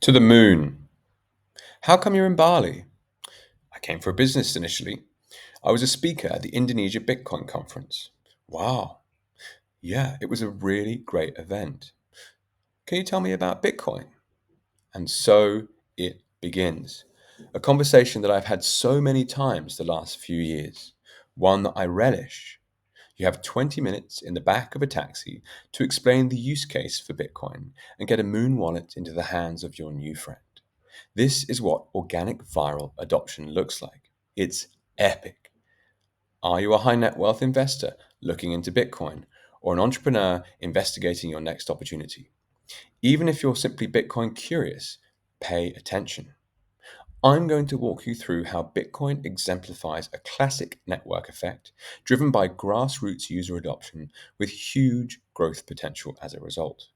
To the moon. How come you're in Bali? I came for business initially. I was a speaker at the Indonesia Bitcoin conference. Wow. Yeah, it was a really great event. Can you tell me about Bitcoin? And so it begins. A conversation that I've had so many times the last few years. One that I relish. You have 20 minutes in the back of a taxi to explain the use case for Bitcoin and get a Moon wallet into the hands of your new friend. This is what organic viral adoption looks like. It's epic. Are you a high net wealth investor looking into Bitcoin or an entrepreneur investigating your next opportunity? Even if you're simply Bitcoin curious, pay attention. I'm going to walk you through how Bitcoin exemplifies a classic network effect driven by grassroots user adoption with huge growth potential as a result.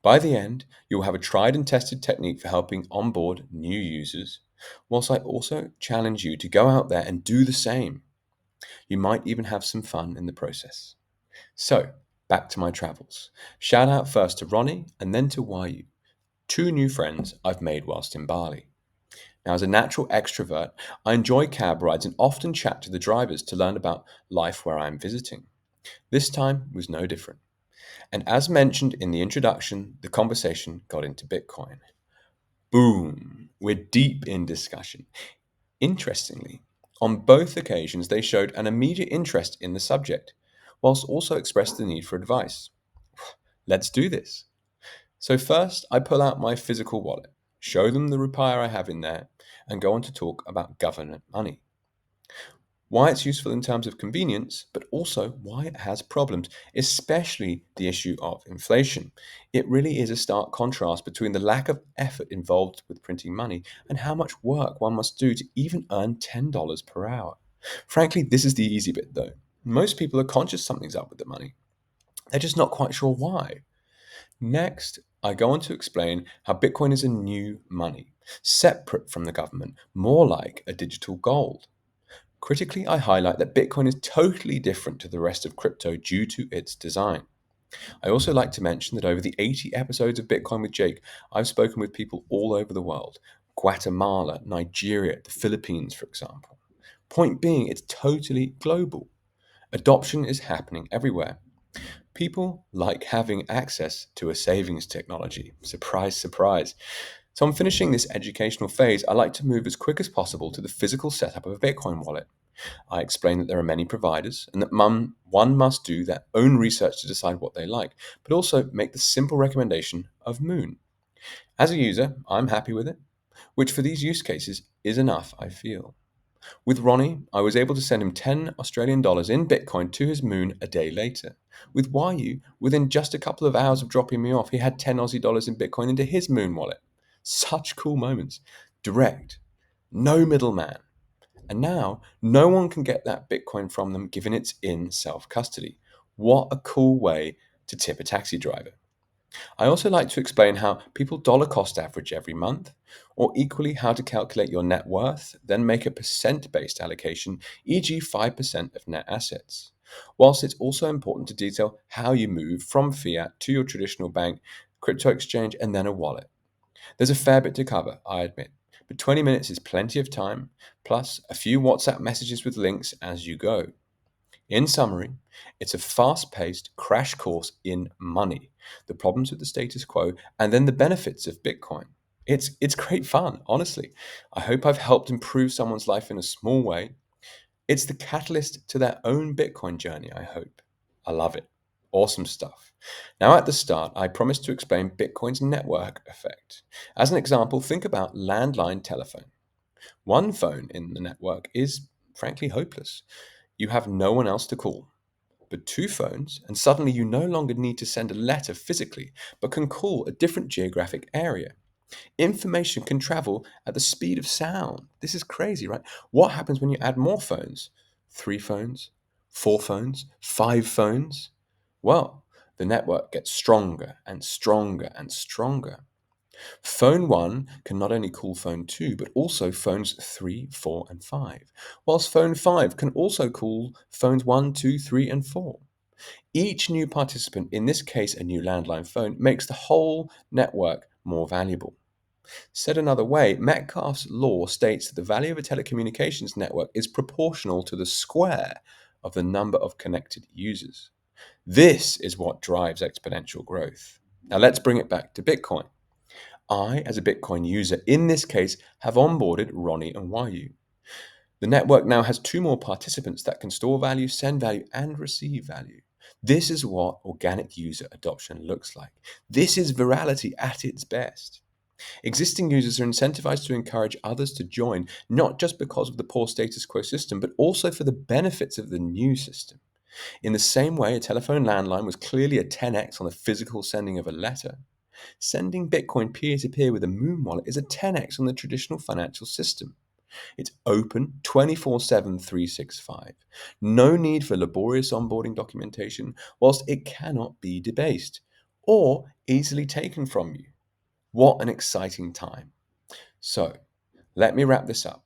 By the end, you'll have a tried and tested technique for helping onboard new users, whilst I also challenge you to go out there and do the same. You might even have some fun in the process. So, back to my travels. Shout out first to Ronnie and then to Wayu, two new friends I've made whilst in Bali. Now, as a natural extrovert, I enjoy cab rides and often chat to the drivers to learn about life where I'm visiting. This time was no different. And as mentioned in the introduction, the conversation got into Bitcoin. Boom! We're deep in discussion. Interestingly, on both occasions, they showed an immediate interest in the subject, whilst also expressed the need for advice. Let's do this. So, first, I pull out my physical wallet, show them the repair I have in there, and go on to talk about government money. Why it's useful in terms of convenience, but also why it has problems, especially the issue of inflation. It really is a stark contrast between the lack of effort involved with printing money and how much work one must do to even earn $10 per hour. Frankly, this is the easy bit though. Most people are conscious something's up with the money. They're just not quite sure why. Next, I go on to explain how Bitcoin is a new money, separate from the government, more like a digital gold. Critically, I highlight that Bitcoin is totally different to the rest of crypto due to its design. I also like to mention that over the 80 episodes of Bitcoin with Jake, I've spoken with people all over the world: Guatemala, Nigeria, the Philippines, for example. Point being, it's totally global. Adoption is happening everywhere. People like having access to a savings technology. Surprise, surprise. So I'm finishing this educational phase. I like to move as quick as possible to the physical setup of a Bitcoin wallet. I explain that there are many providers and that one must do their own research to decide what they like, but also make the simple recommendation of Moon. As a user, I'm happy with it, which for these use cases is enough, I feel. With Ronnie, I was able to send him 10 Australian dollars in Bitcoin to his Moon a day later. With Wayu, within just a couple of hours of dropping me off, he had 10 Aussie dollars in Bitcoin into his Moon wallet. Such cool moments. Direct. No middleman. And now, no one can get that Bitcoin from them given it's in self custody. What a cool way to tip a taxi driver. I also like to explain how people dollar cost average every month, or equally how to calculate your net worth, then make a percent based allocation, e.g., 5% of net assets. Whilst it's also important to detail how you move from fiat to your traditional bank, crypto exchange, and then a wallet. There's a fair bit to cover, I admit, but 20 minutes is plenty of time, plus a few WhatsApp messages with links as you go. In summary, it's a fast paced crash course in money, the problems with the status quo, and then the benefits of Bitcoin. It's great fun, honestly. I hope I've helped improve someone's life in a small way. It's the catalyst to their own Bitcoin journey, I hope. I love it. Awesome stuff. Now, at the start, I promised to explain Bitcoin's network effect. As an example, think about landline telephone. One phone in the network is, frankly, hopeless. You have no one else to call. But two phones, and suddenly you no longer need to send a letter physically, but can call a different geographic area. Information can travel at the speed of sound. This is crazy, right? What happens when you add more phones? Three phones, four phones, five phones? Well, the network gets stronger and stronger and stronger. Phone 1 can not only call phone 2, but also phones 3, 4, and 5, whilst phone 5 can also call phones 1, 2, 3, and 4. Each new participant, in this case a new landline phone, makes the whole network more valuable. Said another way, Metcalfe's law states that the value of a telecommunications network is proportional to the square of the number of connected users. This is what drives exponential growth. Now let's bring it back to Bitcoin. I, as a Bitcoin user, in this case, have onboarded Ronnie and Yu. The network now has two more participants that can store value, send value, and receive value. This is what organic user adoption looks like. This is virality at its best. Existing users are incentivized to encourage others to join, not just because of the poor status quo system, but also for the benefits of the new system. In the same way, a telephone landline was clearly a 10x on the physical sending of a letter. Sending Bitcoin peer to peer with a Muun wallet is a 10x on the traditional financial system. It's open 24/7, 365. No need for laborious onboarding documentation, whilst it cannot be debased or easily taken from you. What an exciting time. So, let me wrap this up.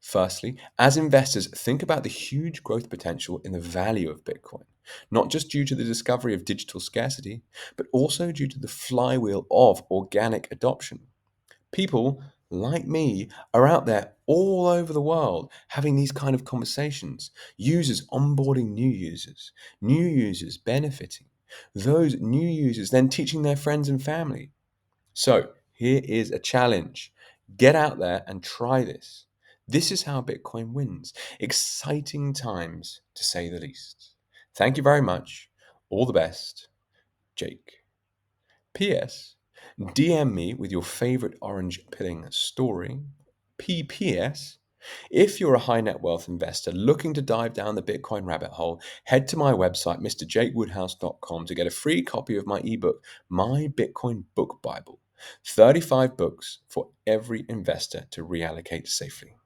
Firstly, as investors, think about the huge growth potential in the value of Bitcoin, not just due to the discovery of digital scarcity, but also due to the flywheel of organic adoption. People like me are out there all over the world having these kind of conversations, users onboarding new users benefiting, those new users then teaching their friends and family. So, here is a challenge. Get out there and try this. This is how Bitcoin wins. Exciting times, to say the least. Thank you very much. All the best, Jake. P.S. DM me with your favorite orange pilling story. P.P.S. If you're a high net wealth investor looking to dive down the Bitcoin rabbit hole, head to my website, mrjakewoodhouse.com, to get a free copy of my ebook, My Bitcoin Book Bible. 35 books for every investor to reallocate safely.